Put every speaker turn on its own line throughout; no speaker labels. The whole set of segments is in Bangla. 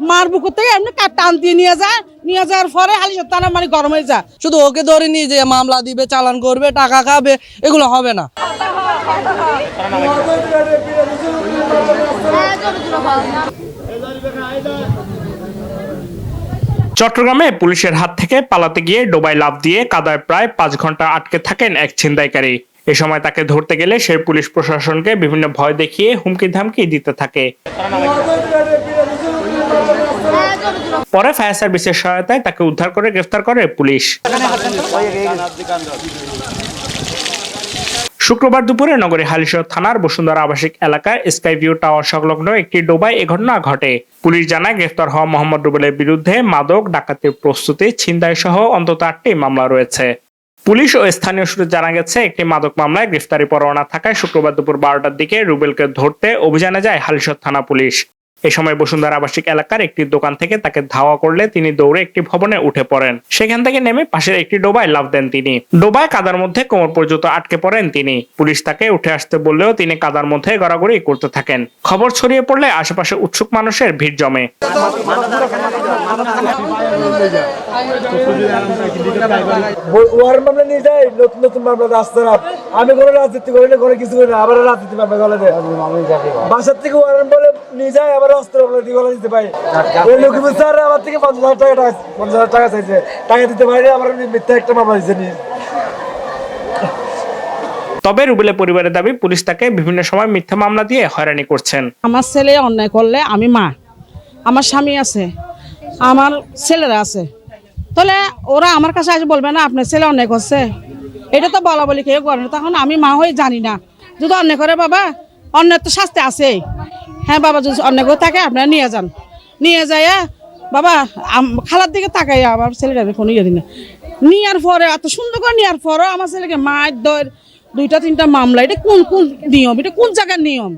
মার বুকুর থেকে এমনি টান দিয়ে নিয়ে যাওয়ার পরে হালিশ থানা মানে গরম হয়ে যায়।
শুধু ওকে ধরে নিয়ে যে মামলা দিবে, চালান করবে, টাকা খাবে, এগুলো হবে না।
চট্টগ্রামে পুলিশের হাত থেকে পালাতে গিয়ে ডোবায় লাফ দিয়ে কাদায় প্রায় 5 ঘন্টা আটকে থাকেন এক ছিনতাইকারী। এ সময় তাকে ধরতে গেলে সে পুলিশ প্রশাসনকে বিভিন্ন ভয় দেখিয়ে হুমকি ধামকি দিতে থাকে। পরে ফায়ার সার্ভিসের সহায়তায় তাকে উদ্ধার করে গ্রেফতার করে পুলিশ। শুক্রবার দুপুরে নগরী হালিশহর থানার বসুন্ধরা আবাসিক এলাকায় স্কাই ভিউ টাওয়ার সংলগ্ন একটি ডোবায় এ ঘটনা ঘটে। পুলিশ জানায় গ্রেফতার হওয়া মোহাম্মদ রুবেলের বিরুদ্ধে মাদক, ডাকাতির প্রস্তুতি, ছিনতাই সহ অন্তত 8টি মামলা রয়েছে। পুলিশ ও স্থানীয় সূত্রে জানা গেছে, একটি মাদক মামলায় গ্রেফতারি পরোয়ানা থাকায় শুক্রবার দুপুর 12টার দিকে রুবেলকে ধরতে অভিযানে যায় হালিশহর থানা পুলিশ। এ সময় বসুন্ধরা আবাসিক এলাকার একটি দোকান থেকে তাকে ধাওয়া করলে তিনি দৌড়ে একটি ভবনে উঠে পড়েন। সেখান থেকে নেমে পাশের একটি ডোবায় লাফ দেন তিনি। ডোবায় কাদার মধ্যে কোমর পর্যন্ত আটকে পড়েন তিনি। পুলিশ তাকে উঠে আসতে বললেও তিনি কাদার মধ্যে গড়াগড়ি করতে থাকেন। খবর ছড়িয়ে পড়লে আশেপাশে উৎসুক মানুষের ভিড় জমে।
আমি কোনো রাজনীতি করি না, কোনো কিছু করি না, আবার রাজনীতি বাসার থেকে বলে নিয়ে যায়, আবার অস্ত্র গলা দিতে পারি। লক্ষ্মীপুর স্যার আমার থেকে 50,000 টাকা চাইছে, টাকা দিতে পারি, আমার মিথ্যা একটা মামলা দিচ্ছে।
তবে রুবেলের পরিবারের দাবি, পুলিশ তাকে বিভিন্ন সময় মিথ্যা মামলা দিয়ে হয়রানি করছেন।
আমার ছেলে অন্যায় করলে আমি মা, আমার স্বামী আছে, আমার ছেলেরা আছে, তাহলে ওরা আমার কাছে আজ বলবে না আপনার ছেলে অন্যায় করছে? এটা তো বলা বলি কেউ করে না। তখন আমি মা হয়ে জানি না, যদি অন্যায় করে বাবা অন্যায় তো শাস্তি আছে। হ্যাঁ বাবা, যদি অন্যায় করে থাকে আপনারা নিয়ে যান, নিয়ে যায় বাবা খালার দিকে তাকাই আমার ছেলেটা কোনো ইয়ে দিন নেওয়ার পরে এত সুন্দর করে নেওয়ার পরও আমার ছেলেকে মার দর 2-3টা মামলা। এটা কোন কোন নিয়ম? এটা কোন জায়গার নিয়ম?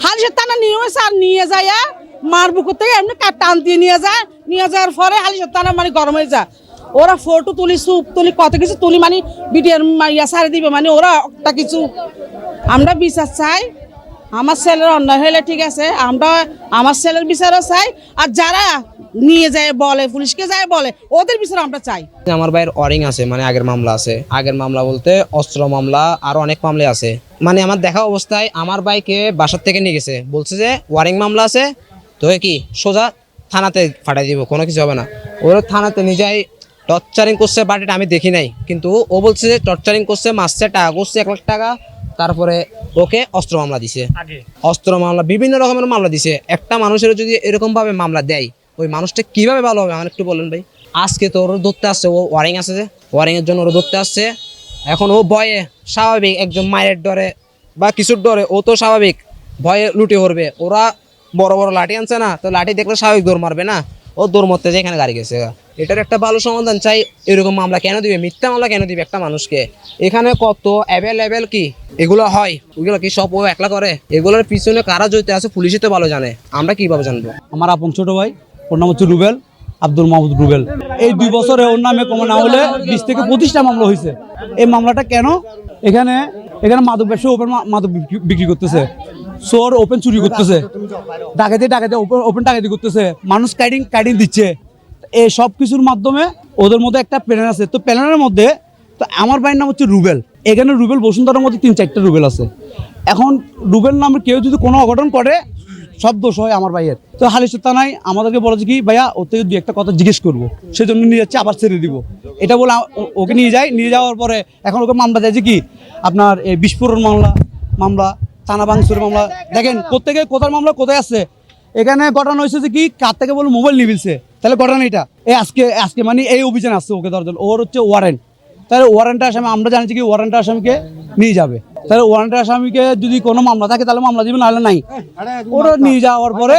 হালিশের থানা নিয়ম আছে। আর নিয়ে যায় মার বুকুর থেকে এমনি টান দিয়ে নিয়ে যাওয়ার পরে হালিশের থানা মানে গরম হয়ে যায়। ওরা ফটো তুলি, সুপ তুলি, কত কিছু তুলি, মানে বিটিআর ইয়া সারে দিবে, মানে ওরা একটা কিছু। আমরা বিচার চাই। আমার ছেলের অন্যায় হলে ঠিক আছে, আমরা আমার ছেলের বিচারও চাই। আর যারা নিয়ে যায় বলে, পুলিশকে যায় বলে, ওদের বিচার আমরা চাই।
আমার ভাইয়ের ওয়ারিং আছে, মানে আগের মামলা আছে। আগের মামলা বলতে অস্ত্র মামলা, আরো অনেক মামলা আছে। মানে আমার দেখা অবস্থায় আমার ভাইকে বাসার থেকে নিয়ে গেছে, বলছে যে ওয়ারিং মামলা আছে, তো কি সোজা থানাতে ফাটাই দিব, কোনো কিছু হবে না। ওরা থানাতে নিয়ে যায়, টর্চারিং করছে, বাট এটা আমি দেখি নাই, কিন্তু ও বলছে যে টর্চারিং করছে, মাসছে, টাকা করছে 1 লাখ টাকা। তারপরে ওকে অস্ত্র মামলা দিছে, অস্ত্র মামলা, বিভিন্ন রকমের মামলা দিছে। একটা মানুষের যদি এরকম ভাবে মামলা দেয়, ওই মানুষটা কিভাবে ভালো হবে আমার একটু বলেন ভাই। আজকে তো ওর ধরতে আসছে, ও ওয়ারিং আছে, যে ওয়ারিং এর জন্য ওরা ধরতে আসছে। এখন ও ভয়ে, স্বাভাবিক একজন মায়ের ডরে বা কিছুর ডরে, ও তো স্বাভাবিক ভয়ে লুটে পড়বে। ওরা বড় বড় লাঠি আনছে না, তো লাঠি দেখলে স্বাভাবিক দৌড় মারবে না, ও দৌড় মারতে যে এখানে গাড়ি গেছে। এটার একটা ভালো সমাধান চাই। এরকম মামলা কেন দিবে, মিথ্যা মামলা কেন দিবে একটা মানুষকে? এখানে কত অ্যাভেলেবেল কি এগুলো হয়, ওইগুলো কি সব ও একলা করে? এগুলোর পিছনে কারা জড়িত আছে পুলিশই তো ভালো জানে, আমরা কিভাবে জানবো?
আমার আপন ছোট ভাই, ওর নাম হচ্ছে রুবেল, আব্দুল মাহমুদ রুবেল। এই 2 বছরে ওর নামে কম না হলে 20 থেকে 25টা মামলা হয়েছে। এই মামলাটা কেন? এখানে মাদক ব্যবসা, ওপেন মাদক বিক্রি করতেছে, চোর ওপেন চুরি করতেছে, ডাকাতি ওপেন ডাকাতি করতেছে, মানুষ কাইডিং দিচ্ছে। এই সব কিছুর মাধ্যমে ওদের মধ্যে একটা প্ল্যান আছে। তো প্ল্যানের মধ্যে তো আমার ভাইয়ের নাম হচ্ছে রুবেল। এখানে রুবেল বসুন্ধরার মধ্যে 3-4টা রুবেল আছে। এখন রুবেল নামে কেউ যদি কোনো অঘটন করে, সব দোষ হয় আমার ভাইয়ের। তো হালিশহর থানায় আমাদেরকে বলেছে কি, ভাইয়া ওর থেকে 2-1টা কথা জিজ্ঞেস করবো, সেই জন্য নিয়ে যাচ্ছে, আবার ছেড়ে দিব। এটা বলে ওকে নিয়ে যাওয়ার পরে এখন ওকে মামলা দিয়েছে কি আপনার এই বিস্ফোরণ মামলা, থানা ভাঙচুরের মামলা। দেখেন কোথেকে কোথার মামলা কোথায় আসছে। এখানে ঘটনা হয়েছে যে কি, কার থেকে বলে মোবাইল নিয়ে ফেলছে। তাহলে ঘটনা এটা আজকে মানে এই অভিযান আসছে ওকে ধরার জন্য। ওর হচ্ছে ওয়ারেন্ট, তাহলে ওয়ারেন্টের আসামি আমরা জানিছি কি ওয়ারেন্টের আসামিকে নিয়ে যাবে। তাহলে ওয়ারেন্টের আসামিকে যদি কোনো মামলা থাকে তাহলে মামলা দিবে, নাহলে নাই। ওরা নিয়ে যাওয়ার পরে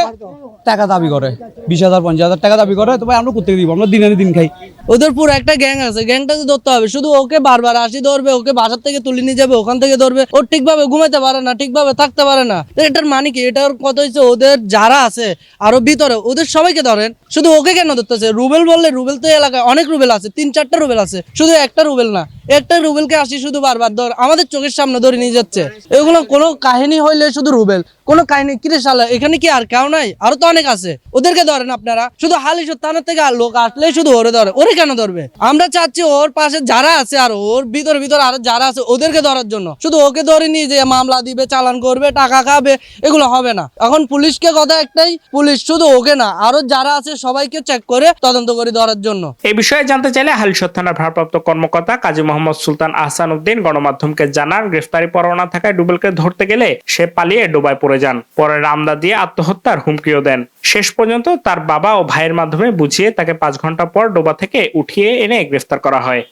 টাকা দাবি করে, 20,000-50,000 টাকা দাবি করে। তো ভাই আমরা কোথেকে দিব? আমরা দিনে দিন খাই।
ওদের পুরো একটা গ্যাং আছে, গ্যাংটাকে ধরতে হবে। শুধু ওকে বারবার আসি ধরবে, ওকে বাসার থেকে তুলে নিয়ে যাবে, ওখান থেকে ধরবে। ও ঠিকভাবে ঘুমাইতে পারে না, ঠিকভাবে থাকতে পারে না। এটার মানে কি? এটার কথা হচ্ছে ওদের যারা আছে আরো ভিতরে, ওদের সবাইকে ধরেন, শুধু ওকে কেন ধরতেছে? রুবেল বললে, রুবেল তো এলাকায় অনেক রুবেল আছে, 3-4টা রুবেল আছে, শুধু একটা রুবেল না। একটা রুবেলকে আসি শুধু বারবার ধর, আমাদের চোখের সামনে ধরে নিয়ে যাচ্ছে। এগুলো কোনো কাহিনী হইলে শুধু রুবেল, কোনো কাহিনী কিরে শালা, এখানে কি আর কেউ নাই? আরো তো অনেক আছে, ওদেরকে ধরেন আপনারা। শুধু হালিশহর থানার থেকে আর লোক আসলে শুধু ওরে ধরে, ওরে কেন ধরবে? আমরা চাচ্ছি ওর পাশে যারা আছে আর ওর ভিতর আরো যারা আছে ওদেরকে ধরার জন্য। শুধু ওকে ধরে নিয়ে যে মামলা দিবে, চালান করবে, টাকা খাবে, এগুলো হবে না। এখন পুলিশকে কথা একটাই, পুলিশ শুধু ওকে না আরো যারা আছে সবাইকে চেক করে তদন্ত করে ধরার জন্য।
এই বিষয়ে জানতে চাইলে হালিশহর থানার ভারপ্রাপ্ত কর্মকর্তা কাজী মোহাম্মদ সুলতান আহসান উদ্দিন গণমাধ্যমকে জানান, গ্রেফতারি পরোয়ানা থাকায় রুবেলকে ধরতে গেলে সে পালিয়ে ডোবায় পড়ে যান। পরে রামদা দিয়ে আত্মহত্যার হুমকিও দেন। শেষ পর্যন্ত তার বাবা ও ভাইয়ের মাধ্যমে বুঝিয়ে তাকে 5 ঘন্টা পর ডোবা থেকে উঠিয়ে এনে গ্রেফতার করা হয়।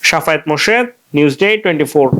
Shafayet Morshed, news day 24।